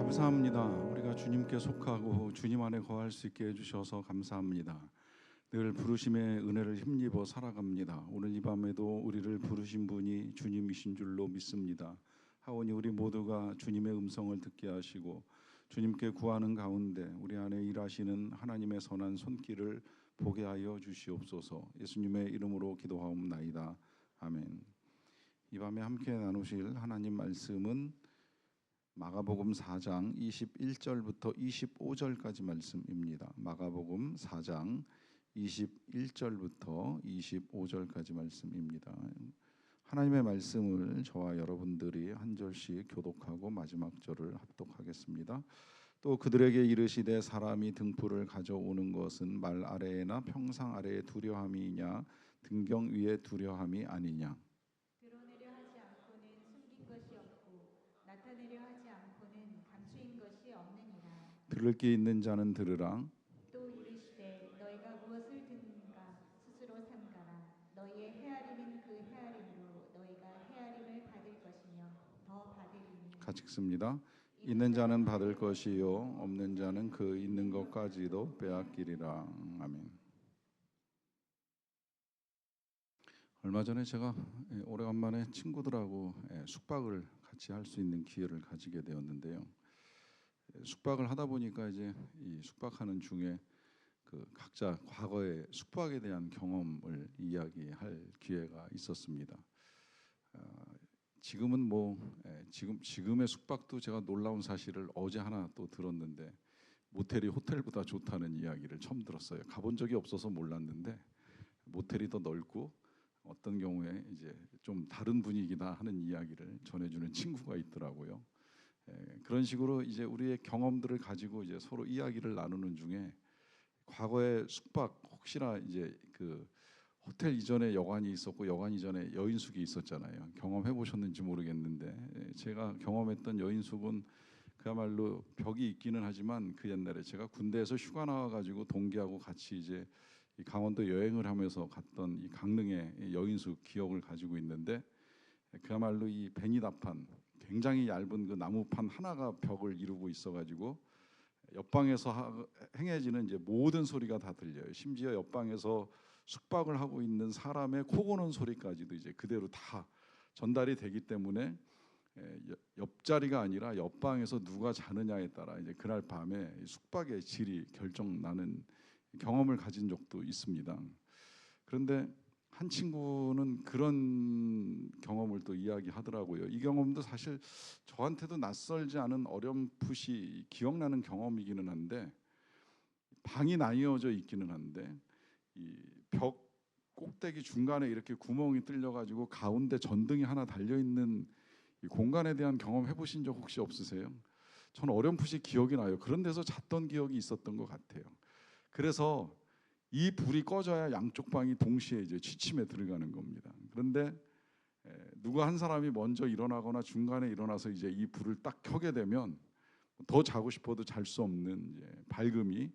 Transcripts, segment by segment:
감사합니다. 우리가 주님께 속하고 주님 안에 거할 수 있게 해주셔서 감사합니다. 늘 부르심의 은혜를 힘입어 살아갑니다. 오늘 이 밤에도 우리를 부르신 분이 주님이신 줄로 믿습니다. 하오니 우리 모두가 주님의 음성을 듣게 하시고 주님께 구하는 가운데 우리 안에 일하시는 하나님의 선한 손길을 보게 하여 주시옵소서. 예수님의 이름으로 기도하옵나이다. 아멘. 이 밤에 함께 나누실 하나님 말씀은 마가복음 4장 21절부터 25절까지 말씀입니다. 마가복음 4장 21절부터 25절까지 말씀입니다. 하나님의 말씀을 저와 여러분들이 한 절씩 교독하고 마지막 절을 합독하겠습니다. 또 그들에게 이르시되 사람이 등불을 가져오는 것은 말 아래에나 평상 아래에 두려함이냐 등경 위에 두려함이 아니냐. 드러내려 하지 않고는 숨긴 것이 없고 나타내려 하지 않고는 감추인 것이 없느니라. 들을 게 있는 자는 들으라. 또 이르시되 너희가 무엇을 듣는가 스스로 삼가라. 너희의 헤아림은 그 헤아림으로 너희가 헤아림을 받을 것이며 더 받으리니. 같이 읽습니다. 있는 자는 받을 것이요 없는 자는 그 있는 것까지도 빼앗기리라. 아멘. 얼마 전에 제가 오래간만에 친구들하고 숙박을 같이 할 수 있는 기회를 가지게 되었는데요. 숙박을 하다 보니까 이제 이 숙박하는 중에 그 각자 과거의 숙박에 대한 경험을 이야기할 기회가 있었습니다. 지금은 지금의 숙박도 제가 놀라운 사실을 어제 하나 또 들었는데 모텔이 호텔보다 좋다는 이야기를 처음 들었어요. 가본 적이 없어서 몰랐는데 모텔이 더 넓고 어떤 경우에 이제 좀 다른 분위기다 하는 이야기를 전해주는 친구가 있더라고요. 그런 식으로 이제 우리의 경험들을 가지고 이제 서로 이야기를 나누는 중에 과거의 숙박 혹시나 이제 그 호텔 이전에 여관이 있었고 여관 이전에 여인숙이 있었잖아요. 경험해 보셨는지 모르겠는데 제가 경험했던 여인숙은 그야말로 벽이 있기는 하지만 그 옛날에 제가 군대에서 휴가 나와가지고 동기하고 같이 이제 이 강원도 여행을 하면서 갔던 이 강릉의 여인숙 기억을 가지고 있는데 그야말로 이 베니다판 굉장히 얇은 그 나무판 하나가 벽을 이루고 있어가지고 옆방에서 행해지는 이제 모든 소리가 다 들려요. 심지어 옆방에서 숙박을 하고 있는 사람의 코 고는 소리까지도 이제 그대로 다 전달이 되기 때문에 옆자리가 아니라 옆방에서 누가 자느냐에 따라 이제 그날 밤에 숙박의 질이 결정나는 경험을 가진 적도 있습니다. 그런데 한 친구는 그런 경험을 또 이야기하더라고요. 이 경험도 사실 저한테도 낯설지 않은 어렴풋이 기억나는 경험이기는 한데 방이 나뉘어져 있기는 한데 이 벽 꼭대기 중간에 이렇게 구멍이 뚫려가지고 가운데 전등이 하나 달려 있는 이 공간에 대한 경험 해보신 적 혹시 없으세요? 저는 어렴풋이 기억이 나요. 그런 데서 잤던 기억이 있었던 것 같아요. 그래서 이 불이 꺼져야 양쪽 방이 동시에 이제 취침에 들어가는 겁니다. 그런데 누가 한 사람이 먼저 일어나거나 중간에 일어나서 이제 이 불을 딱 켜게 되면 더 자고 싶어도 잘 수 없는 이제 밝음이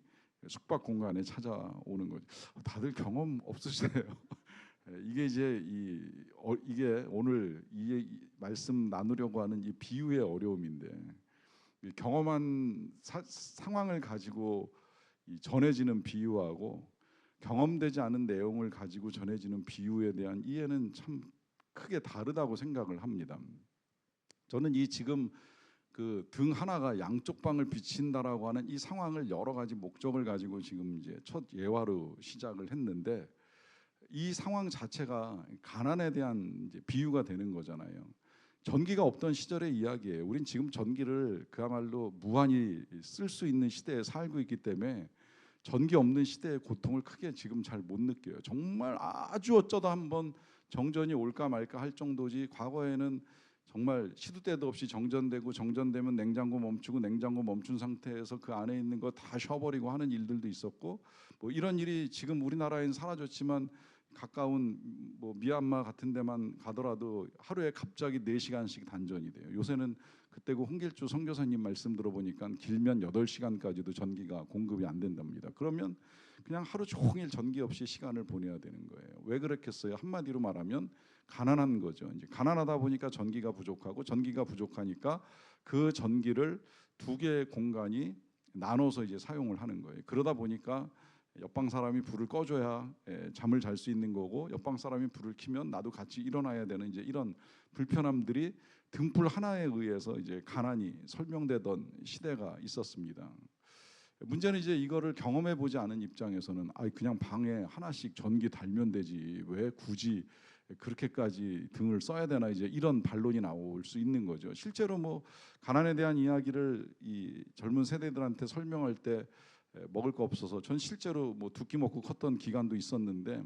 숙박 공간에 찾아오는 거죠. 다들 경험 없으시네요. 이게 이제 이게 오늘 이 말씀 나누려고 하는 이 비유의 어려움인데 경험한 상황을 가지고 전해지는 비유하고 경험되지 않은 내용을 가지고 전해지는 비유에 대한 이해는 참 크게 다르다고 생각을 합니다. 저는 이 지금 그 등 하나가 양쪽 방을 비친다라고 하는 이 상황을 여러 가지 목적을 가지고 지금 이제 첫 예화로 시작을 했는데 이 상황 자체가 가난에 대한 이제 비유가 되는 거잖아요. 전기가 없던 시절의 이야기예요. 우린 지금 전기를 그야말로 무한히 쓸 수 있는 시대에 살고 있기 때문에 전기 없는 시대의 고통을 크게 지금 잘 못 느껴요. 정말 아주 어쩌다 한번 정전이 올까 말까 할 정도지 과거에는 정말 시도 때도 없이 정전되고 정전되면 냉장고 멈추고 냉장고 멈춘 상태에서 그 안에 있는 거 다 쉬어버리고 하는 일들도 있었고 뭐 이런 일이 지금 우리나라에는 사라졌지만 가까운 뭐 미얀마 같은 데만 가더라도 하루에 갑자기 4시간씩 단전이 돼요. 요새는 그때 그 홍길주 선교사님 말씀 들어보니까 길면 8시간까지도 전기가 공급이 안 된답니다. 그러면 그냥 하루 종일 전기 없이 시간을 보내야 되는 거예요. 왜 그렇겠어요? 한마디로 말하면 가난한 거죠. 이제 가난하다 보니까 전기가 부족하고 전기가 부족하니까 그 전기를 두 개의 공간이 나눠서 이제 사용을 하는 거예요. 그러다 보니까 옆방 사람이 불을 꺼줘야 잠을 잘 수 있는 거고, 옆방 사람이 불을 켜면 나도 같이 일어나야 되는 이제 이런 불편함들이 등불 하나에 의해서 이제 가난이 설명되던 시대가 있었습니다. 문제는 이제 이거를 경험해 보지 않은 입장에서는 그냥 방에 하나씩 전기 달면 되지 왜 굳이 그렇게까지 등을 써야 되나, 이제 이런 반론이 나올 수 있는 거죠. 실제로 뭐 가난에 대한 이야기를 이 젊은 세대들한테 설명할 때 먹을 거 없어서, 전 실제로 뭐 두 끼 먹고 컸던 기간도 있었는데,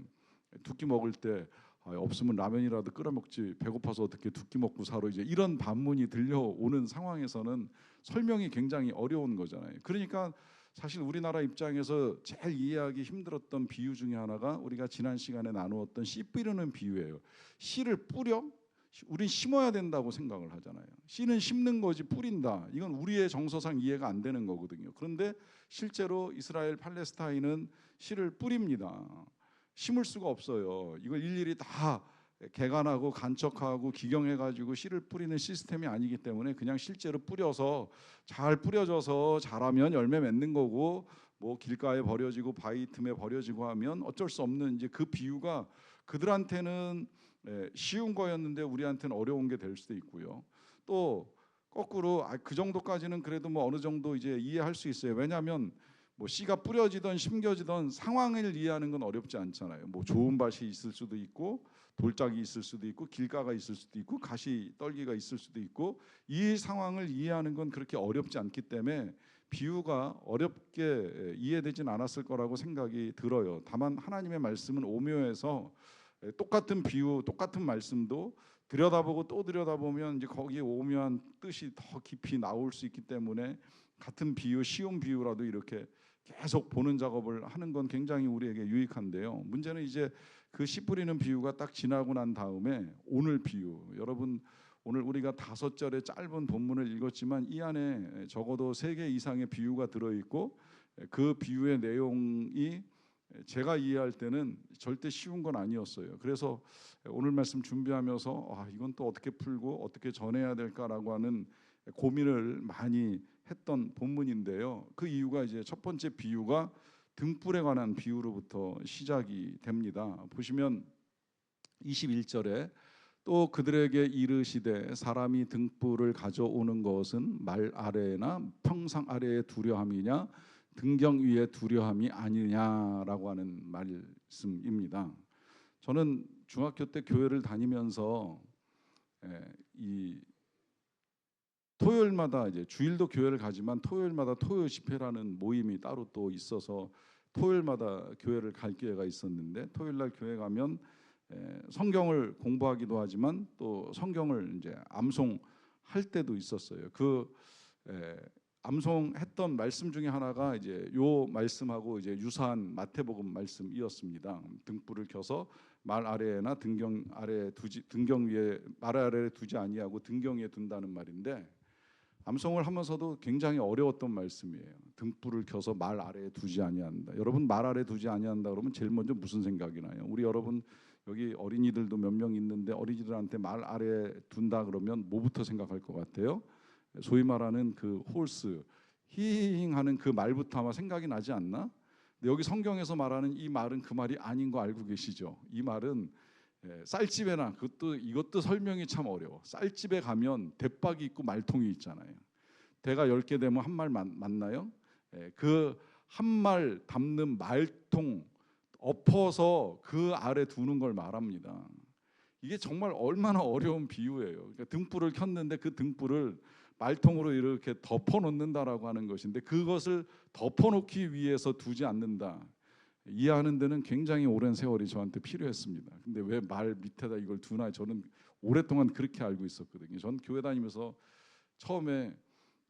두 끼 먹을 때 없으면 라면이라도 끓여 먹지 배고파서 어떻게 두 끼 먹고 살아, 이제 이런 반문이 들려오는 상황에서는 설명이 굉장히 어려운 거잖아요. 그러니까 사실 우리나라 입장에서 제일 이해하기 힘들었던 비유 중에 하나가 우리가 지난 시간에 나누었던 씨 뿌리는 비유예요. 씨를 뿌려? 우린 심어야 된다고 생각을 하잖아요. 씨는 심는 거지 뿌린다, 이건 우리의 정서상 이해가 안 되는 거거든요. 그런데 실제로 이스라엘 팔레스타인은 씨를 뿌립니다. 심을 수가 없어요. 이걸 일일이 다 개간하고 간척하고 기경해가지고 씨를 뿌리는 시스템이 아니기 때문에 그냥 실제로 뿌려서 잘 뿌려져서 자라면 열매 맺는 거고, 뭐 길가에 버려지고 바위 틈에 버려지고 하면 어쩔 수 없는, 이제 그 비유가 그들한테는 쉬운 거였는데 우리한테는 어려운 게 될 수도 있고요. 또 거꾸로 그 정도까지는 그래도 뭐 어느 정도 이제 이해할 수 있어요. 왜냐하면 뭐 씨가 뿌려지던 심겨지던 상황을 이해하는 건 어렵지 않잖아요. 뭐 좋은 밭이 있을 수도 있고 돌짝이 있을 수도 있고 길가가 있을 수도 있고 가시 떨기가 있을 수도 있고, 이 상황을 이해하는 건 그렇게 어렵지 않기 때문에 비유가 어렵게 이해되진 않았을 거라고 생각이 들어요. 다만 하나님의 말씀은 오묘해서 똑같은 비유, 똑같은 말씀도 들여다보고 또 들여다보면 이제 거기에 오묘한 뜻이 더 깊이 나올 수 있기 때문에 같은 비유, 쉬운 비유라도 이렇게 계속 보는 작업을 하는 건 굉장히 우리에게 유익한데요. 문제는 이제 그 씨 뿌리는 비유가 딱 지나고 난 다음에 오늘 비유, 여러분 오늘 우리가 5절의 짧은 본문을 읽었지만 이 안에 적어도 3개 이상의 비유가 들어있고, 그 비유의 내용이 제가 이해할 때는 절대 쉬운 건 아니었어요. 그래서 오늘 말씀 준비하면서 이건 또 어떻게 풀고 어떻게 전해야 될까라고 하는 고민을 많이 했던 본문인데요. 그 이유가 이제 첫 번째 비유가 등불에 관한 비유로부터 시작이 됩니다. 보시면 21절에 또 그들에게 이르시되 사람이 등불을 가져오는 것은 말 아래나 평상 아래에 두려함이냐 등경 위에 두려함이 아니냐라고 하는 말씀입니다. 저는 중학교 때 교회를 다니면서 이 토요일마다 이제 주일도 교회를 가지만 토요일마다 토요 집회라는 모임이 따로 또 있어서 토요일마다 교회를 갈 기회가 있었는데, 토요일날 교회 가면 성경을 공부하기도 하지만 또 성경을 이제 암송할 때도 있었어요. 그 암송했던 말씀 중에 하나가 이제 요 말씀하고 이제 유사한 마태복음 말씀이었습니다. 등불을 켜서 말 아래나 등경 아래 두지, 등경 위에 말 아래에 두지 아니하고 등경 위에 둔다는 말인데, 암송을 하면서도 굉장히 어려웠던 말씀이에요. 등불을 켜서 말 아래에 두지 아니한다. 여러분 말 아래에 두지 아니한다 그러면 제일 먼저 무슨 생각이 나요? 우리 여러분 여기 어린이들도 몇 명 있는데 어린이들한테 말 아래에 둔다 그러면 뭐부터 생각할 것 같아요? 소위 말하는 그 홀스 히잉하는 그 말부터 아마 생각이 나지 않나? 근데 여기 성경에서 말하는 이 말은 그 말이 아닌 거 알고 계시죠? 이 말은 쌀집에나 이것도 설명이 참 어려워. 쌀집에 가면 대박이 있고 말통이 있잖아요. 대가 10개 되면 한 말 맞나요? 그 한 말 담는 말통 엎어서 그 아래 두는 걸 말합니다. 이게 정말 얼마나 어려운 비유예요. 그러니까 등불을 켰는데 그 등불을 말통으로 이렇게 덮어 놓는다라고 하는 것인데, 그것을 덮어 놓기 위해서 두지 않는다. 이해하는 데는 굉장히 오랜 세월이 저한테 필요했습니다. 근데 왜 말 밑에다 이걸 두나, 저는 오랫동안 그렇게 알고 있었거든요. 전 교회 다니면서 처음에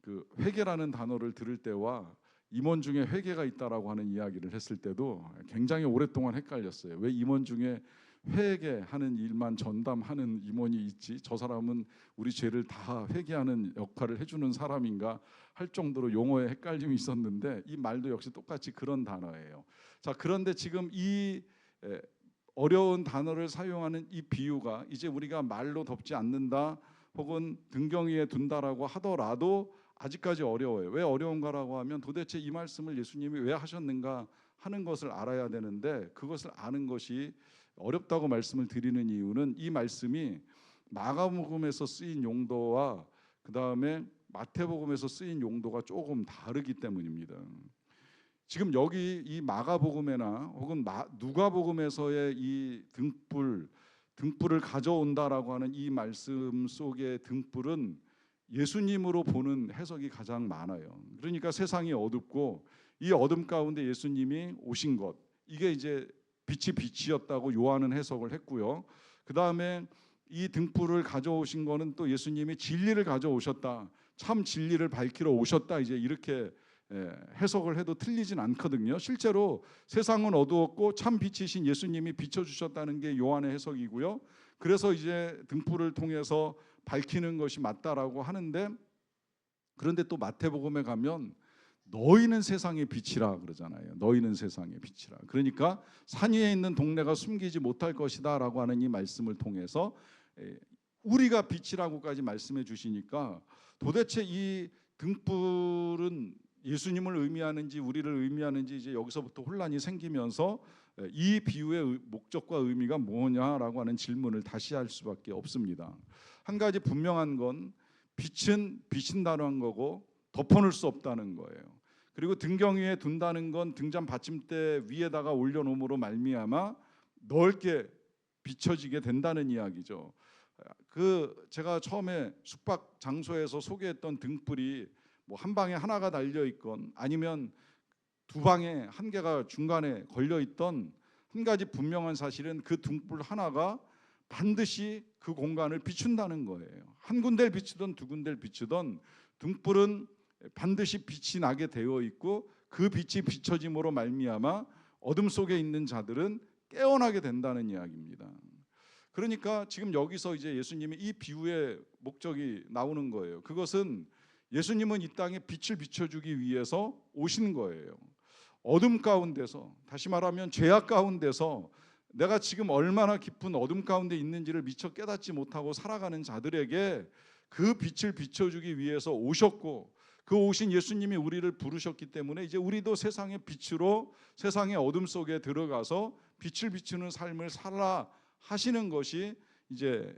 그 회개라는 단어를 들을 때와 임원 중에 회개가 있다라고 하는 이야기를 했을 때도 굉장히 오랫동안 헷갈렸어요. 왜 임원 중에 회개하는 일만 전담하는 임원이 있지, 저 사람은 우리 죄를 다 회개하는 역할을 해주는 사람인가 할 정도로 용어에 헷갈림이 있었는데, 이 말도 역시 똑같이 그런 단어예요. 자, 그런데 지금 이 어려운 단어를 사용하는 이 비유가 이제 우리가 말로 덮지 않는다 혹은 등경위에 둔다라고 하더라도 아직까지 어려워요. 왜 어려운가라고 하면 도대체 이 말씀을 예수님이 왜 하셨는가 하는 것을 알아야 되는데, 그것을 아는 것이 어렵다고 말씀을 드리는 이유는 이 말씀이 마가복음에서 쓰인 용도와 그 다음에 마태복음에서 쓰인 용도가 조금 다르기 때문입니다. 지금 여기 이 마가복음에나 혹은 누가복음에서의 이 등불을 가져온다라고 하는 이 말씀 속의 등불은 예수님으로 보는 해석이 가장 많아요. 그러니까 세상이 어둡고 이 어둠 가운데 예수님이 오신 것, 이게 이제 빛이 빛이었다고 요한은 해석을 했고요. 그 다음에 이 등불을 가져오신 거는 또 예수님이 진리를 가져오셨다, 참 진리를 밝히러 오셨다, 이제 이렇게 해석을 해도 틀리진 않거든요. 실제로 세상은 어두웠고 참 빛이신 예수님이 비춰주셨다는 게 요한의 해석이고요. 그래서 이제 등불을 통해서 밝히는 것이 맞다라고 하는데, 그런데 또 마태복음에 가면 너희는 세상의 빛이라 그러잖아요. 너희는 세상의 빛이라. 그러니까 산 위에 있는 동네가 숨기지 못할 것이다 라고 하는 이 말씀을 통해서 우리가 빛이라고까지 말씀해 주시니까 도대체 이 등불은 예수님을 의미하는지 우리를 의미하는지 이제 여기서부터 혼란이 생기면서 이 비유의 목적과 의미가 뭐냐라고 하는 질문을 다시 할 수밖에 없습니다. 한 가지 분명한 건 빛은 비친다는 거고 덮어놓을 수 없다는 거예요. 그리고 등경 위에 둔다는 건 등잔 받침대 위에다가 올려놓음으로 말미암아 넓게 비춰지게 된다는 이야기죠. 제가 처음에 숙박 장소에서 소개했던 등불이 뭐 한 방에 하나가 달려 있건 아니면 두 방에 한 개가 중간에 걸려 있던, 한 가지 분명한 사실은 그 등불 하나가 반드시 그 공간을 비춘다는 거예요. 한 군데를 비추던 두 군데를 비추던 등불은 반드시 빛이 나게 되어 있고 그 빛이 비춰짐으로 말미암아 어둠 속에 있는 자들은 깨어나게 된다는 이야기입니다. 그러니까 지금 여기서 이제 예수님이 이 비유의 목적이 나오는 거예요. 그것은 예수님은 이 땅에 빛을 비춰주기 위해서 오신 거예요. 어둠 가운데서, 다시 말하면 죄악 가운데서 내가 지금 얼마나 깊은 어둠 가운데 있는지를 미처 깨닫지 못하고 살아가는 자들에게 그 빛을 비춰주기 위해서 오셨고, 그 오신 예수님이 우리를 부르셨기 때문에 이제 우리도 세상의 빛으로 세상의 어둠 속에 들어가서 빛을 비추는 삶을 살아 하시는 것이 이제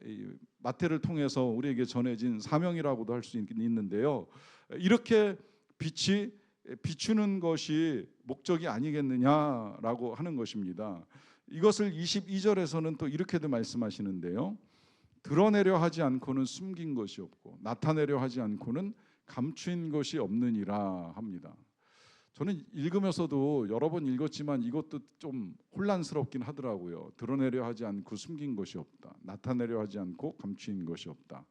마태를 통해서 우리에게 전해진 사명이라고도 할 수 있는데요. 이렇게 빛이 비추는 것이 목적이 아니겠느냐라고 하는 것입니다. 이것을 22절에서는 또 이렇게도 말씀하시는데요. 드러내려 하지 않고는 숨긴 것이 없고 나타내려 하지 않고는 감추인 것이 없느니라 합니다. 저는 읽으면서도 여러 번 읽었지만 이것도 좀 혼란스럽긴 하더라고요. 드러내려 하지 않고 숨긴 것이 없다, 나타내려 하지 않고 감추인 것이 없다.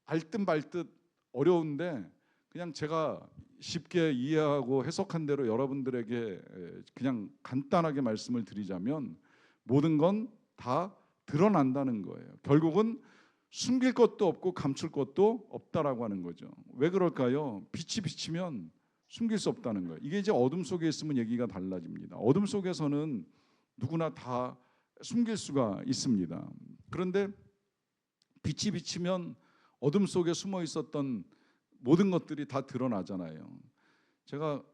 알듯 말듯 어려운데 그냥 제가 쉽게 이해하고 해석한 대로 여러분들에게 그냥 간단하게 말씀을 드리자면 모든 건 다 드러난다는 거예요. 결국은 숨길 것도 없고 감출 것도 없다라고 하는 거죠. 왜 그럴까요? 빛이 비치면 숨길 수 없다는 거예요. 이게 이제 어둠 속에 있으면 얘기가 달라집니다. 어둠 속에서는 누구나 다 숨길 수가 있습니다. 그런데 빛이 비치면 어둠 속에 숨어 있었던 모든 것들이 다 드러나잖아요. 제가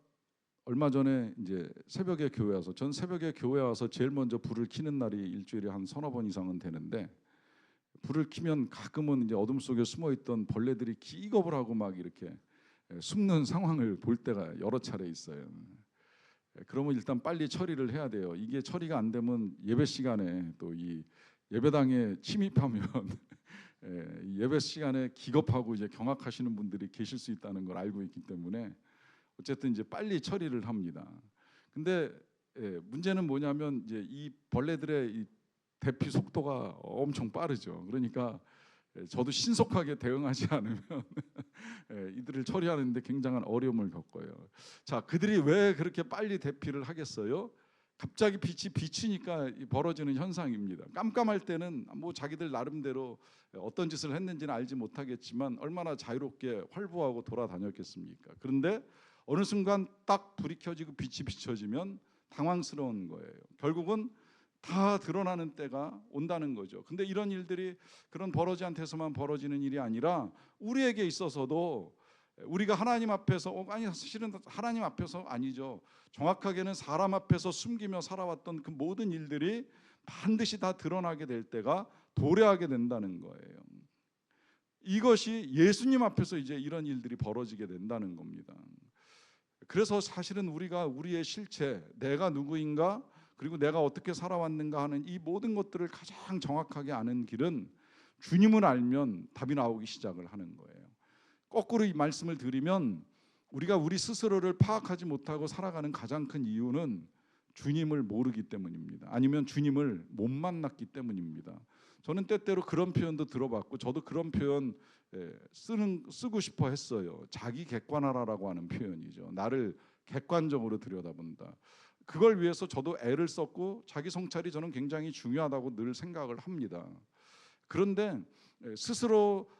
얼마 전에 이제 새벽에 교회 와서, 전 새벽에 교회 와서 제일 먼저 불을 켜는 날이 일주일에 한 서너 번 이상은 되는데, 불을 켜면 가끔은 이제 어둠 속에 숨어 있던 벌레들이 기겁을 하고 막 이렇게 숨는 상황을 볼 때가 여러 차례 있어요. 그러면 일단 빨리 처리를 해야 돼요. 이게 처리가 안 되면 예배 시간에 또 이 예배당에 침입하면 예배 시간에 기겁하고 이제 경악하시는 분들이 계실 수 있다는 걸 알고 있기 때문에 어쨌든 이제 빨리 처리를 합니다. 근데 문제는 뭐냐면 이제 이 벌레들의 이 대피 속도가 엄청 빠르죠. 그러니까 저도 신속하게 대응하지 않으면 이들을 처리하는데 굉장한 어려움을 겪어요. 자, 그들이 왜 그렇게 빨리 대피를 하겠어요? 갑자기 빛이 비치니까 벌어지는 현상입니다. 깜깜할 때는 뭐 자기들 나름대로 어떤 짓을 했는지는 알지 못하겠지만 얼마나 자유롭게 활보하고 돌아다녔겠습니까? 그런데 어느 순간 딱 불이 켜지고 빛이 비춰지면 당황스러운 거예요. 결국은 다 드러나는 때가 온다는 거죠. 근데 이런 일들이 그런 버러지한테서만 벌어지는 일이 아니라 우리에게 있어서도 우리가 하나님 앞에서 아니 사실은 하나님 앞에서 아니죠. 정확하게는 사람 앞에서 숨기며 살아왔던 그 모든 일들이 반드시 다 드러나게 될 때가 도래하게 된다는 거예요. 이것이 예수님 앞에서 이제 이런 일들이 벌어지게 된다는 겁니다. 그래서 사실은 우리가 우리의 실체, 내가 누구인가, 그리고 내가 어떻게 살아왔는가 하는 이 모든 것들을 가장 정확하게 아는 길은 주님을 알면 답이 나오기 시작을 하는 거예요. 거꾸로 이 말씀을 드리면 우리가 우리 스스로를 파악하지 못하고 살아가는 가장 큰 이유는 주님을 모르기 때문입니다. 아니면 주님을 못 만났기 때문입니다. 저는 때때로 그런 표현도 들어봤고 저도 그런 표현 쓰고 싶어 했어요. 자기 객관화라고 하는 표현이죠. 나를 객관적으로 들여다본다. 그걸 위해서 저도 애를 썼고 자기 성찰이 저는 굉장히 중요하다고 늘 생각을 합니다. 그런데 스스로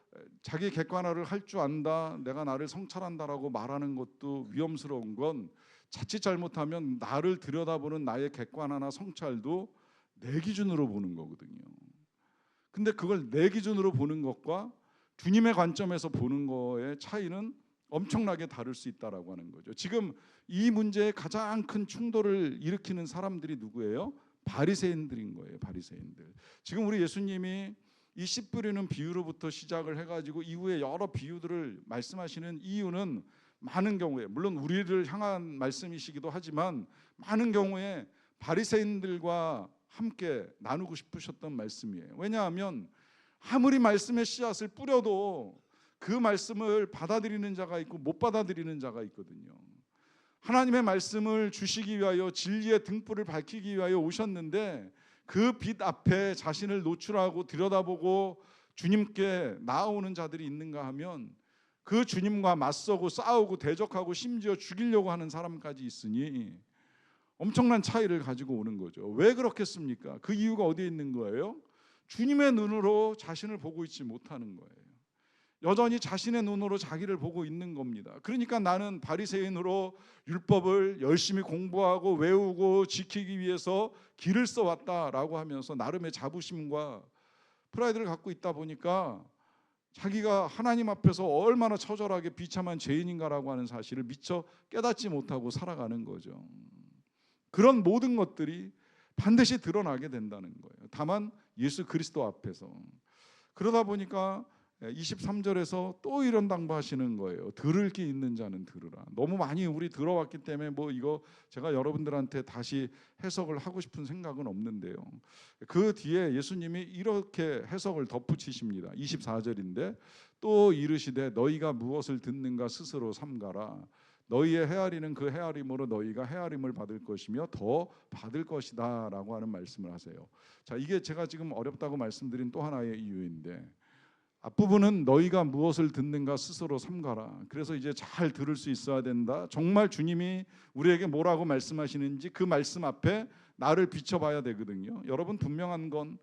자기 객관화를 할 줄 안다, 내가 나를 성찰한다라고 말하는 것도 위험스러운 건 자칫 잘못하면 나를 들여다보는 나의 객관화나 성찰도 내 기준으로 보는 거거든요. 근데 그걸 내 기준으로 보는 것과 주님의 관점에서 보는 거의 차이는 엄청나게 다를 수 있다라고 하는 거죠. 지금 이 문제에 가장 큰 충돌을 일으키는 사람들이 누구예요? 바리새인들인 거예요. 바리새인들. 지금 우리 예수님이 이 씨 뿌리는 비유로부터 시작을 해가지고 이후에 여러 비유들을 말씀하시는 이유는 많은 경우에, 물론 우리를 향한 말씀이시기도 하지만 많은 경우에 바리새인들과 함께 나누고 싶으셨던 말씀이에요. 왜냐하면 아무리 말씀의 씨앗을 뿌려도 그 말씀을 받아들이는 자가 있고 못 받아들이는 자가 있거든요. 하나님의 말씀을 주시기 위하여 진리의 등불을 밝히기 위하여 오셨는데 그 빛 앞에 자신을 노출하고 들여다보고 주님께 나아오는 자들이 있는가 하면 그 주님과 맞서고 싸우고 대적하고 심지어 죽이려고 하는 사람까지 있으니 엄청난 차이를 가지고 오는 거죠. 왜 그렇겠습니까? 그 이유가 어디에 있는 거예요? 주님의 눈으로 자신을 보고 있지 못하는 거예요. 여전히 자신의 눈으로 자기를 보고 있는 겁니다. 그러니까 나는 바리새인으로 율법을 열심히 공부하고 외우고 지키기 위해서 길을 써왔다라고 하면서 나름의 자부심과 프라이드를 갖고 있다 보니까 자기가 하나님 앞에서 얼마나 처절하게 비참한 죄인인가라고 하는 사실을 미처 깨닫지 못하고 살아가는 거죠. 그런 모든 것들이 반드시 드러나게 된다는 거예요. 다만 예수 그리스도 앞에서. 그러다 보니까 23절에서 또 이런 당부하시는 거예요. 들을 게 있는 자는 들으라. 너무 많이 우리 들어왔기 때문에 뭐 이거 제가 여러분들한테 다시 해석을 하고 싶은 생각은 없는데요. 그 뒤에 예수님이 이렇게 해석을 덧붙이십니다. 24절인데 또 이르시되 너희가 무엇을 듣는가 스스로 삼가라. 너희의 헤아리는 그 헤아림으로 너희가 헤아림을 받을 것이며 더 받을 것이다 라고 하는 말씀을 하세요. 자, 이게 제가 지금 어렵다고 말씀드린 또 하나의 이유인데 앞부분은 너희가 무엇을 듣는가 스스로 삼가라. 그래서 이제 잘 들을 수 있어야 된다. 정말 주님이 우리에게 뭐라고 말씀하시는지 그 말씀 앞에 나를 비춰봐야 되거든요. 여러분 분명한 건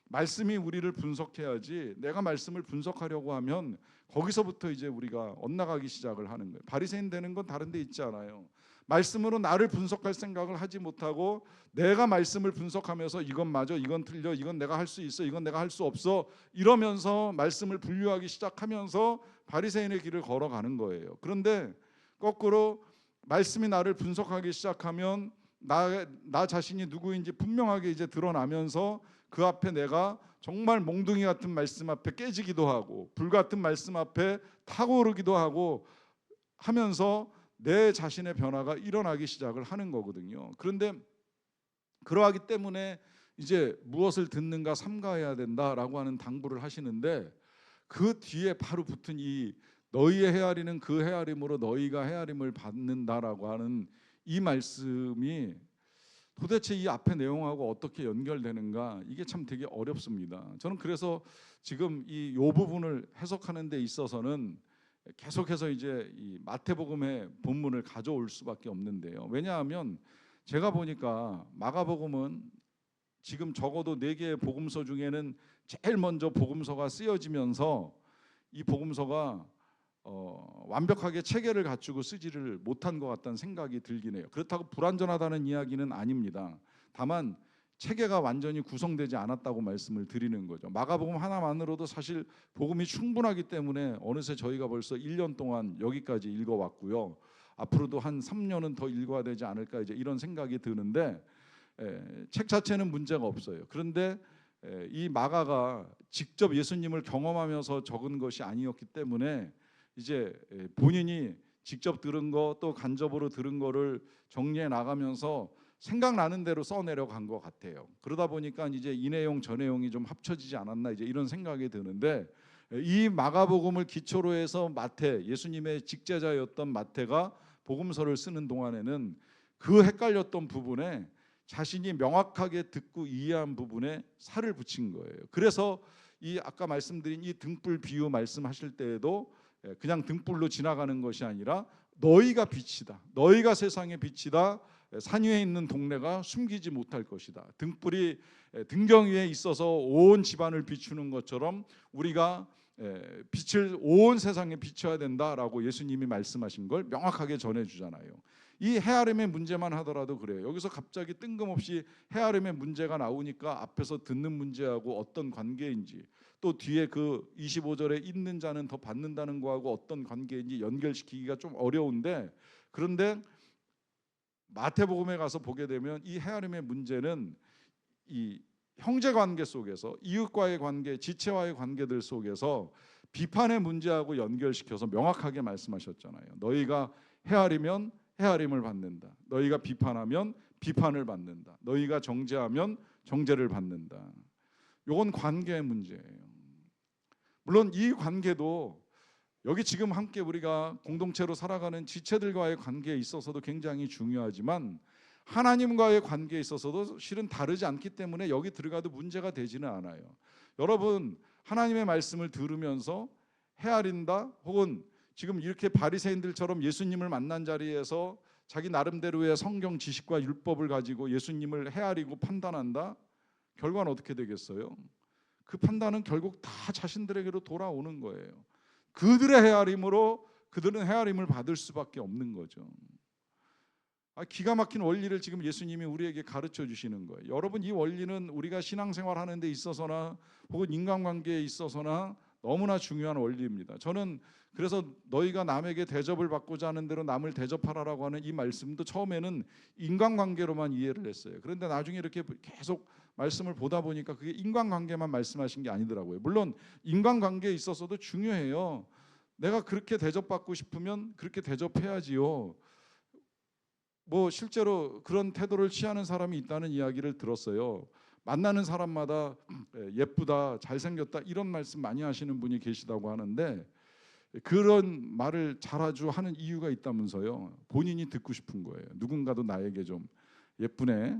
말씀이 우리를 분석해야지 내가 말씀을 분석하려고 하면 거기서부터 이제 우리가 엇나가기 시작을 하는 거예요. 바리새인 되는 건 다른 데 있지 않아요. 말씀으로 나를 분석할 생각을 하지 못하고 내가 말씀을 분석하면서 이건 맞아, 이건 틀려, 이건 내가 할 수 있어, 이건 내가 할 수 없어 이러면서 말씀을 분류하기 시작하면서 바리새인의 길을 걸어가는 거예요. 그런데 거꾸로 말씀이 나를 분석하기 시작하면 나 자신이 누구인지 분명하게 이제 드러나면서 그 앞에 내가 정말 몽둥이 같은 말씀 앞에 깨지기도 하고 불같은 말씀 앞에 타고오르기도 하고 하면서 내 자신의 변화가 일어나기 시작을 하는 거거든요. 그런데 그러하기 때문에 이제 무엇을 듣는가 삼가해야 된다라고 하는 당부를 하시는데 그 뒤에 바로 붙은 이 너희의 헤아리는 그 헤아림으로 너희가 헤아림을 받는다라고 하는 이 말씀이 도대체 이 앞의 내용하고 어떻게 연결되는가 이게 참 되게 어렵습니다. 저는 그래서 지금 이 부분을 해석하는 데 있어서는 계속해서 이제 이 마태복음의 본문을 가져올 수밖에 없는데요. 왜냐하면 제가 보니까 마가복음은 지금 적어도 4개의 복음서 중에는 제일 먼저 복음서가 쓰여지면서 이 복음서가 완벽하게 체계를 갖추고 쓰지를 못한 것 같다는 생각이 들긴 해요. 그렇다고 불완전하다는 이야기는 아닙니다. 다만 체계가 완전히 구성되지 않았다고 말씀을 드리는 거죠. 마가복음 하나만으로도 사실 복음이 충분하기 때문에 어느새 저희가 벌써 1년 동안 여기까지 읽어왔고요. 앞으로도 한 3년은 더 읽어야 되지 않을까 이제 이런 생각이 드는데 책 자체는 문제가 없어요. 그런데 이 마가가 직접 예수님을 경험하면서 적은 것이 아니었기 때문에 이제 본인이 직접 들은 거 또 간접으로 들은 거를 정리해 나가면서 생각나는 대로 써내려간 것 같아요. 그러다 보니까 이제 이 내용 저 내용이 좀 합쳐지지 않았나 이제 이런 생각이 드는데 이 마가복음을 기초로 해서 마태, 예수님의 직제자였던 마태가 복음서를 쓰는 동안에는 그 헷갈렸던 부분에 자신이 명확하게 듣고 이해한 부분에 살을 붙인 거예요. 그래서 이 아까 말씀드린 이 등불 비유 말씀하실 때에도 그냥 등불로 지나가는 것이 아니라 너희가 빛이다. 너희가 세상의 빛이다. 산 위에 있는 동네가 숨기지 못할 것이다. 등불이 등경 위에 있어서 온 집안을 비추는 것처럼 우리가 빛을 온 세상에 비춰야 된다라고 예수님이 말씀하신 걸 명확하게 전해주잖아요. 이 헤아림의 문제만 하더라도 그래요. 여기서 갑자기 뜬금없이 헤아림의 문제가 나오니까 앞에서 듣는 문제하고 어떤 관계인지, 또 뒤에 그 25절에 있는 자는 더 받는다는 거하고 어떤 관계인지 연결시키기가 좀 어려운데, 그런데 마태복음에 가서 보게 되면 이 헤아림의 문제는 이 형제 관계 속에서, 이웃과의 관계, 지체와의 관계들 속에서 비판의 문제하고 연결시켜서 명확하게 말씀하셨잖아요. 너희가 헤아리면 헤아림을 받는다. 너희가 비판하면 비판을 받는다. 너희가 정죄하면 정죄를 받는다. 이건 관계의 문제예요. 물론 이 관계도 여기 지금 함께 우리가 공동체로 살아가는 지체들과의 관계에 있어서도 굉장히 중요하지만 하나님과의 관계에 있어서도 실은 다르지 않기 때문에 여기 들어가도 문제가 되지는 않아요. 여러분, 하나님의 말씀을 들으면서 헤아린다, 혹은 지금 이렇게 바리새인들처럼 예수님을 만난 자리에서 자기 나름대로의 성경 지식과 율법을 가지고 예수님을 헤아리고 판단한다? 결과는 어떻게 되겠어요? 그 판단은 결국 다 자신들에게로 돌아오는 거예요. 그들의 헤아림으로 그들은 헤아림을 받을 수밖에 없는 거죠. 기가 막힌 원리를 지금 예수님이 우리에게 가르쳐 주시는 거예요. 여러분, 이 원리는 우리가 신앙생활 하는 데 있어서나 혹은 인간관계에 있어서나 너무나 중요한 원리입니다. 저는 그래서 너희가 남에게 대접을 받고자 하는 대로 남을 대접하라라고 하는 이 말씀도 처음에는 인간관계로만 이해를 했어요. 그런데 나중에 이렇게 계속 말씀을 보다 보니까 그게 인간관계만 말씀하신 게 아니더라고요. 물론 인간관계에 있어서도 중요해요. 내가 그렇게 대접받고 싶으면 그렇게 대접해야지요. 뭐 실제로 그런 태도를 취하는 사람이 있다는 이야기를 들었어요. 만나는 사람마다 예쁘다, 잘생겼다 이런 말씀 많이 하시는 분이 계시다고 하는데, 그런 말을 자주 하는 이유가 있다면서요. 본인이 듣고 싶은 거예요. 누군가도 나에게 좀 예쁘네,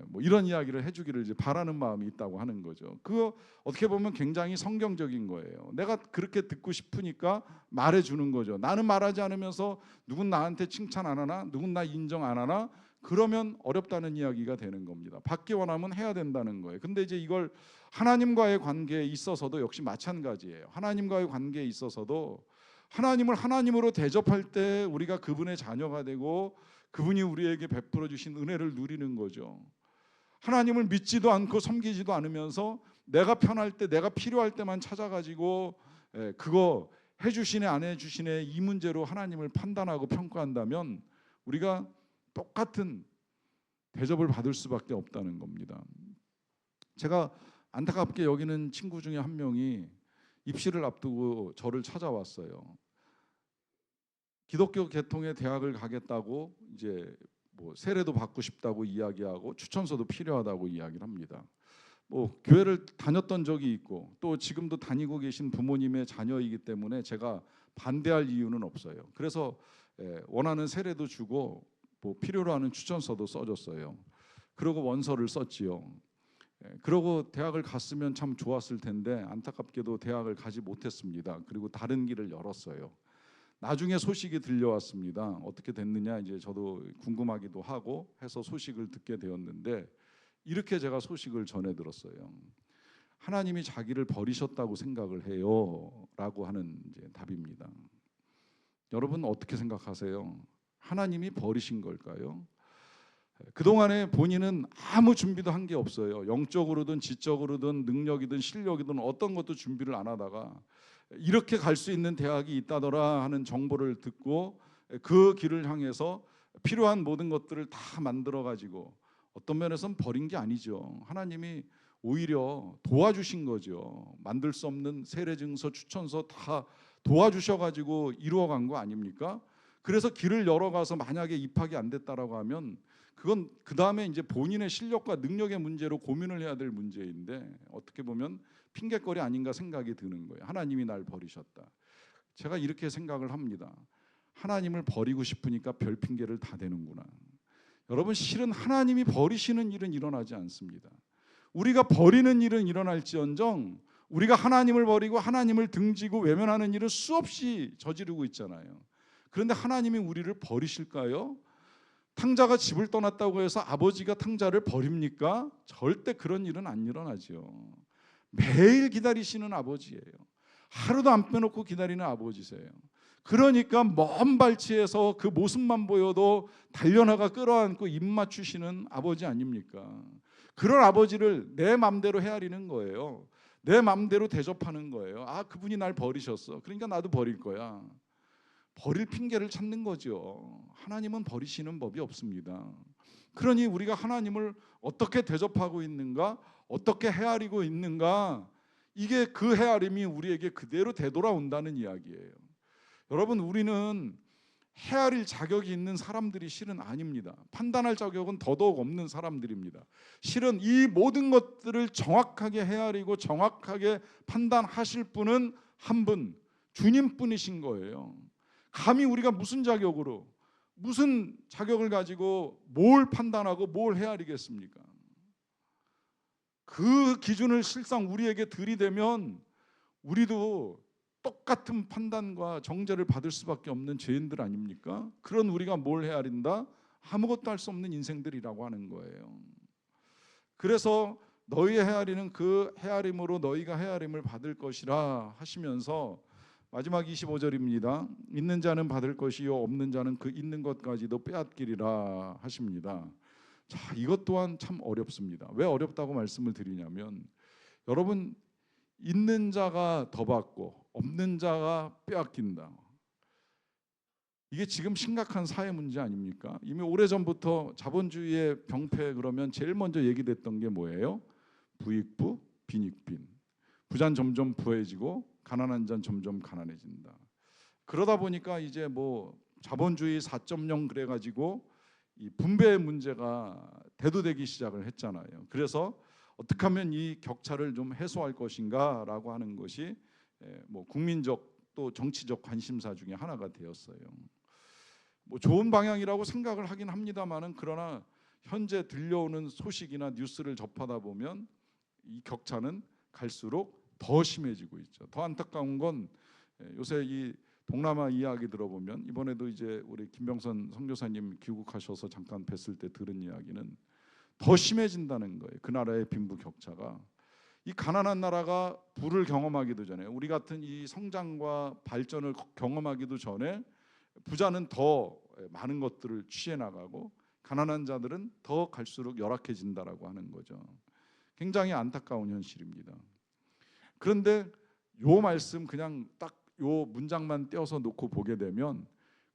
뭐 이런 이야기를 해주기를 이제 바라는 마음이 있다고 하는 거죠. 그거 어떻게 보면 굉장히 성경적인 거예요. 내가 그렇게 듣고 싶으니까 말해주는 거죠. 나는 말하지 않으면서 누군 나한테 칭찬 안 하나, 누군 나 인정 안 하나, 그러면 어렵다는 이야기가 되는 겁니다. 받기 원하면 해야 된다는 거예요. 근데 이제 이걸 하나님과의 관계에 있어서도 역시 마찬가지예요. 하나님과의 관계에 있어서도 하나님을 하나님으로 대접할 때 우리가 그분의 자녀가 되고 그분이 우리에게 베풀어 주신 은혜를 누리는 거죠. 하나님을 믿지도 않고 섬기지도 않으면서 내가 편할 때, 내가 필요할 때만 찾아가지고 그거 해주시네 안 해주시네 이 문제로 하나님을 판단하고 평가한다면 우리가 똑같은 대접을 받을 수밖에 없다는 겁니다. 제가 안타깝게 여기는 친구 중에 한 명이 입시를 앞두고 저를 찾아왔어요. 기독교 계통의 대학을 가겠다고 이제 뭐 세례도 받고 싶다고 이야기하고 추천서도 필요하다고 이야기를 합니다. 뭐 교회를 다녔던 적이 있고 또 지금도 다니고 계신 부모님의 자녀이기 때문에 제가 반대할 이유는 없어요. 그래서 원하는 세례도 주고 뭐 필요로 하는 추천서도 써줬어요. 그러고 원서를 썼지요. 그러고 대학을 갔으면 참 좋았을 텐데 안타깝게도 대학을 가지 못했습니다. 그리고 다른 길을 열었어요. 나중에 소식이 들려왔습니다. 어떻게 됐느냐 이제 저도 궁금하기도 하고 해서 소식을 듣게 되었는데 이렇게 제가 소식을 전해 들었어요. 하나님이 자기를 버리셨다고 생각을 해요라고 하는 이제 답입니다. 여러분 어떻게 생각하세요? 하나님이 버리신 걸까요? 그동안에 본인은 아무 준비도 한 게 없어요. 영적으로든 지적으로든 능력이든 실력이든 어떤 것도 준비를 안 하다가 이렇게 갈 수 있는 대학이 있다더라 하는 정보를 듣고 그 길을 향해서 필요한 모든 것들을 다 만들어 가지고 어떤 면에서는 버린 게 아니죠. 하나님이 오히려 도와주신 거죠. 만들 수 없는 세례증서, 추천서 다 도와주셔 가지고 이루어간 거 아닙니까? 그래서 길을 열어가서 만약에 입학이 안 됐다라고 하면 그건 그 다음에 이제 본인의 실력과 능력의 문제로 고민을 해야 될 문제인데 어떻게 보면 핑계거리 아닌가 생각이 드는 거예요. 하나님이 날 버리셨다. 제가 이렇게 생각을 합니다. 하나님을 버리고 싶으니까 별 핑계를 다 대는구나. 여러분, 실은 하나님이 버리시는 일은 일어나지 않습니다. 우리가 버리는 일은 일어날지언정 우리가 하나님을 버리고 하나님을 등지고 외면하는 일은 수없이 저지르고 있잖아요. 그런데 하나님이 우리를 버리실까요? 탕자가 집을 떠났다고 해서 아버지가 탕자를 버립니까? 절대 그런 일은 안 일어나죠. 매일 기다리시는 아버지예요. 하루도 안 빼놓고 기다리는 아버지세요. 그러니까 먼 발치에서 그 모습만 보여도 달려나가 끌어안고 입 맞추시는 아버지 아닙니까? 그런 아버지를 내 맘대로 헤아리는 거예요. 내 맘대로 대접하는 거예요. 아, 그분이 날 버리셨어. 그러니까 나도 버릴 거야. 버릴 핑계를 찾는 거죠. 하나님은 버리시는 법이 없습니다. 그러니 우리가 하나님을 어떻게 대접하고 있는가, 어떻게 헤아리고 있는가, 이게 그 헤아림이 우리에게 그대로 되돌아온다는 이야기예요. 여러분, 우리는 헤아릴 자격이 있는 사람들이 실은 아닙니다. 판단할 자격은 더더욱 없는 사람들입니다. 실은 이 모든 것들을 정확하게 헤아리고 정확하게 판단하실 분은 한 분, 주님뿐이신 거예요. 감히 우리가 무슨 자격으로, 무슨 자격을 가지고 뭘 판단하고 뭘 헤아리겠습니까? 그 기준을 실상 우리에게 들이대면 우리도 똑같은 판단과 정죄를 받을 수밖에 없는 죄인들 아닙니까? 그런 우리가 뭘 헤아린다? 아무것도 할 수 없는 인생들이라고 하는 거예요. 그래서 너희의 헤아리는 그 헤아림으로 너희가 헤아림을 받을 것이라 하시면서 마지막 25절입니다. 있는 자는 받을 것이요 없는 자는 그 있는 것까지도 빼앗기리라 하십니다. 자, 이것 또한 참 어렵습니다. 왜 어렵다고 말씀을 드리냐면, 여러분, 있는 자가 더 받고 없는 자가 빼앗긴다. 이게 지금 심각한 사회 문제 아닙니까? 이미 오래전부터 자본주의의 병폐 그러면 제일 먼저 얘기됐던 게 뭐예요? 부익부, 빈익빈. 부자는 점점 부해지고 가난한 자는 점점 가난해진다. 그러다 보니까 이제 뭐 자본주의 4.0 그래가지고 이 분배의 문제가 대두되기 시작을 했잖아요. 그래서 어떻게 하면 이 격차를 좀 해소할 것인가라고 하는 것이 뭐 국민적 또 정치적 관심사 중에 하나가 되었어요. 뭐 좋은 방향이라고 생각을 하긴 합니다만은, 그러나 현재 들려오는 소식이나 뉴스를 접하다 보면 이 격차는 갈수록 더 심해지고 있죠. 더 안타까운 건 요새 이 동남아 이야기 들어보면, 이번에도 이제 우리 김병선 선교사님 귀국하셔서 잠깐 뵀을 때 들은 이야기는 더 심해진다는 거예요. 그 나라의 빈부 격차가. 이 가난한 나라가 부를 경험하기도 전에, 우리 같은 이 성장과 발전을 경험하기도 전에 부자는 더 많은 것들을 취해 나가고 가난한 자들은 더 갈수록 열악해진다라고 하는 거죠. 굉장히 안타까운 현실입니다. 그런데 요 말씀 그냥 딱 요 문장만 떼어서 놓고 보게 되면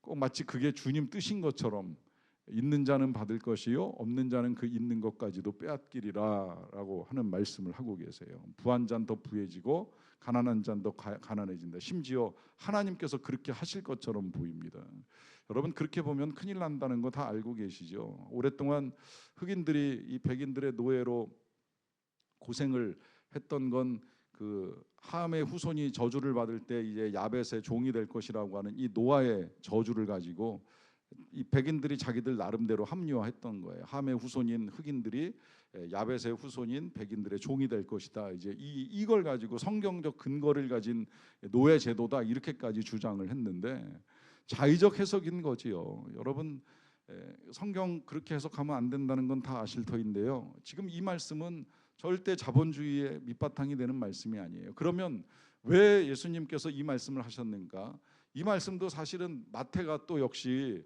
꼭 마치 그게 주님 뜻인 것처럼 있는 자는 받을 것이요 없는 자는 그 있는 것까지도 빼앗기리라라고 하는 말씀을 하고 계세요. 부한 자는 더 부해지고 가난한 자는 더 가난해진다. 심지어 하나님께서 그렇게 하실 것처럼 보입니다. 여러분, 그렇게 보면 큰일 난다는 거 다 알고 계시죠? 오랫동안 흑인들이 이 백인들의 노예로 고생을 했던 건 그 함의 후손이 저주를 받을 때 이제 야벳의 종이 될 것이라고 하는 이 노아의 저주를 가지고 이 백인들이 자기들 나름대로 합리화했던 거예요. 함의 후손인 흑인들이 야벳의 후손인 백인들의 종이 될 것이다. 이제 이걸 가지고 성경적 근거를 가진 노예 제도다, 이렇게까지 주장을 했는데 자의적 해석인 거지요. 여러분, 성경 그렇게 해석하면 안 된다는 건 다 아실 터인데요. 지금 이 말씀은 절대 자본주의의 밑바탕이 되는 말씀이 아니에요. 그러면 왜 예수님께서 이 말씀을 하셨는가? 이 말씀도 사실은 마태가 또 역시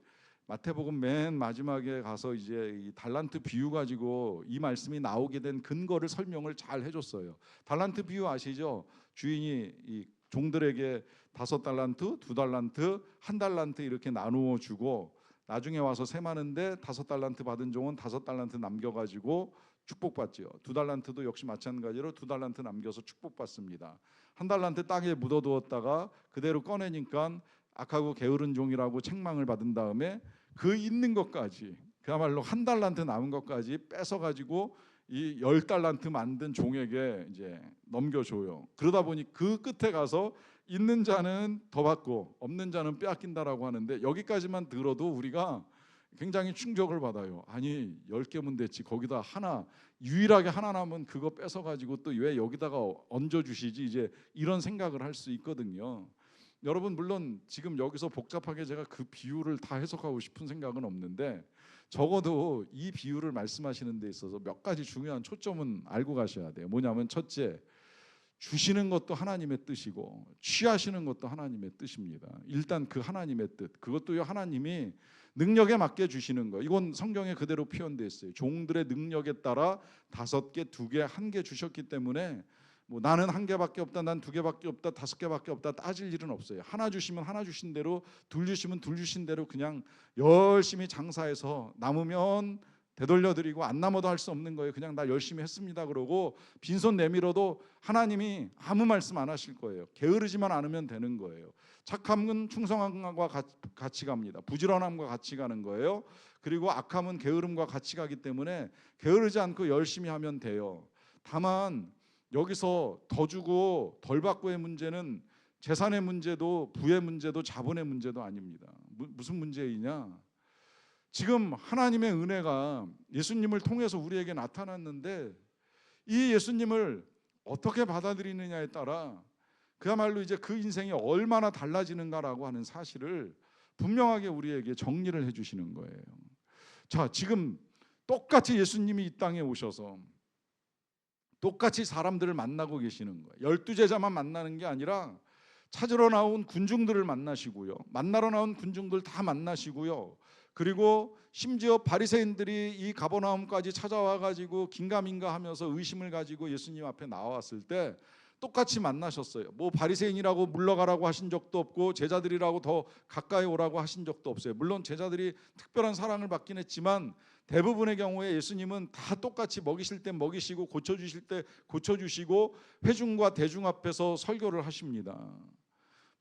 마태복음 맨 마지막에 가서 이제 이 달란트 비유 가지고 이 말씀이 나오게 된 근거를 설명을 잘 해줬어요. 달란트 비유 아시죠? 주인이 이 종들에게 5달란트, 2달란트, 1달란트 이렇게 나누어 주고 나중에 와서 세마는데 5달란트 받은 종은 5달란트 남겨가지고 축복받지요. 2달란트도 역시 마찬가지로 2달란트 남겨서 축복받습니다. 1달란트 땅에 묻어두었다가 그대로 꺼내니까 악하고 게으른 종이라고 책망을 받은 다음에 그 있는 것까지 그야말로 1달란트 남은 것까지 뺏어가지고 이 10달란트 만든 종에게 이제 넘겨줘요. 그러다 보니 그 끝에 가서 있는 자는 더 받고 없는 자는 빼앗긴다라고 하는데 여기까지만 들어도 우리가 굉장히 충격을 받아요. 아니 10개면 됐지 거기다 하나 유일하게 하나 남은 그거 뺏어가지고 또 왜 여기다가 얹어주시지 이제 이런 생각을 할 수 있거든요. 여러분 물론 지금 여기서 복잡하게 제가 그 비유를 다 해석하고 싶은 생각은 없는데 적어도 이 비유를 말씀하시는 데 있어서 몇 가지 중요한 초점은 알고 가셔야 돼요. 뭐냐면 첫째, 주시는 것도 하나님의 뜻이고 취하시는 것도 하나님의 뜻입니다. 일단 그 하나님의 뜻, 그것도요 하나님이 능력에 맞게 주시는 거. 이건 성경에 그대로 표현되어 있어요. 종들의 능력에 따라 5개, 2개, 1개 주셨기 때문에 뭐 나는 1개밖에 없다, 난 2개밖에 없다, 5개밖에 없다 따질 일은 없어요. 하나 주시면 하나 주신 대로, 둘 주시면 둘 주신 대로 그냥 열심히 장사해서 남으면 되돌려드리고 안 남아도 할 수 없는 거예요. 그냥 나 열심히 했습니다 그러고 빈손 내밀어도 하나님이 아무 말씀 안 하실 거예요. 게으르지만 않으면 되는 거예요. 착함은 충성함과 같이 갑니다. 부지런함과 같이 가는 거예요. 그리고 악함은 게으름과 같이 가기 때문에 게으르지 않고 열심히 하면 돼요. 다만 여기서 더 주고 덜 받고의 문제는 재산의 문제도 부의 문제도 자본의 문제도 아닙니다. 무슨 문제이냐? 지금 하나님의 은혜가 예수님을 통해서 우리에게 나타났는데 이 예수님을 어떻게 받아들이느냐에 따라 그야말로 이제 그 인생이 얼마나 달라지는가라고 하는 사실을 분명하게 우리에게 정리를 해주시는 거예요. 자, 지금 똑같이 예수님이 이 땅에 오셔서 똑같이 사람들을 만나고 계시는 거예요. 12제자만 만나는 게 아니라 찾으러 나온 군중들을 만나시고요. 만나러 나온 군중들 다 만나시고요. 그리고 심지어 바리새인들이 이 가버나움까지 찾아와 가지고 긴가민가 하면서 의심을 가지고 예수님 앞에 나왔을 때 똑같이 만나셨어요. 뭐 바리새인이라고 물러가라고 하신 적도 없고 제자들이라고 더 가까이 오라고 하신 적도 없어요. 물론 제자들이 특별한 사랑을 받긴 했지만 대부분의 경우에 예수님은 다 똑같이 먹이실 때 먹이시고 고쳐주실 때 고쳐주시고 회중과 대중 앞에서 설교를 하십니다.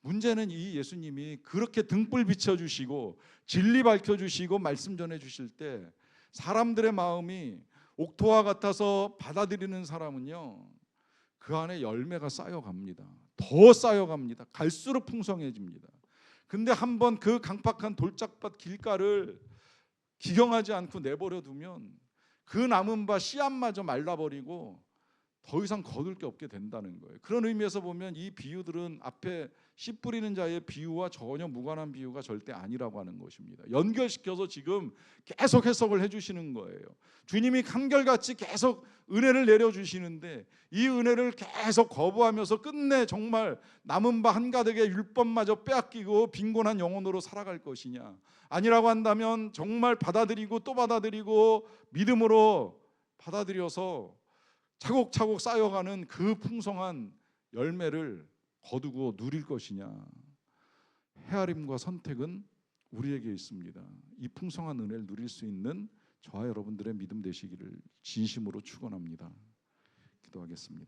문제는 이 예수님이 그렇게 등불 비춰주시고 진리 밝혀주시고 말씀 전해주실 때 사람들의 마음이 옥토와 같아서 받아들이는 사람은요 그 안에 열매가 쌓여갑니다. 더 쌓여갑니다. 갈수록 풍성해집니다. 근데 한번 그 강팍한 돌짝밭 길가를 기경하지 않고 내버려 두면 그 남은 바 씨앗마저 말라버리고 더 이상 거둘 게 없게 된다는 거예요. 그런 의미에서 보면 이 비유들은 앞에 씨 뿌리는 자의 비유와 전혀 무관한 비유가 절대 아니라고 하는 것입니다. 연결시켜서 지금 계속 해석을 해주시는 거예요. 주님이 한결같이 계속 은혜를 내려주시는데 이 은혜를 계속 거부하면서 끝내 정말 남은 바 한가득의 율법마저 빼앗기고 빈곤한 영혼으로 살아갈 것이냐, 아니라고 한다면 정말 받아들이고 또 받아들이고 믿음으로 받아들여서 차곡차곡 쌓여가는 그 풍성한 열매를 거두고 누릴 것이냐. 헤아림과 선택은 우리에게 있습니다. 이 풍성한 은혜를 누릴 수 있는 저와 여러분들의 믿음 되시기를 진심으로 축원합니다. 기도하겠습니다.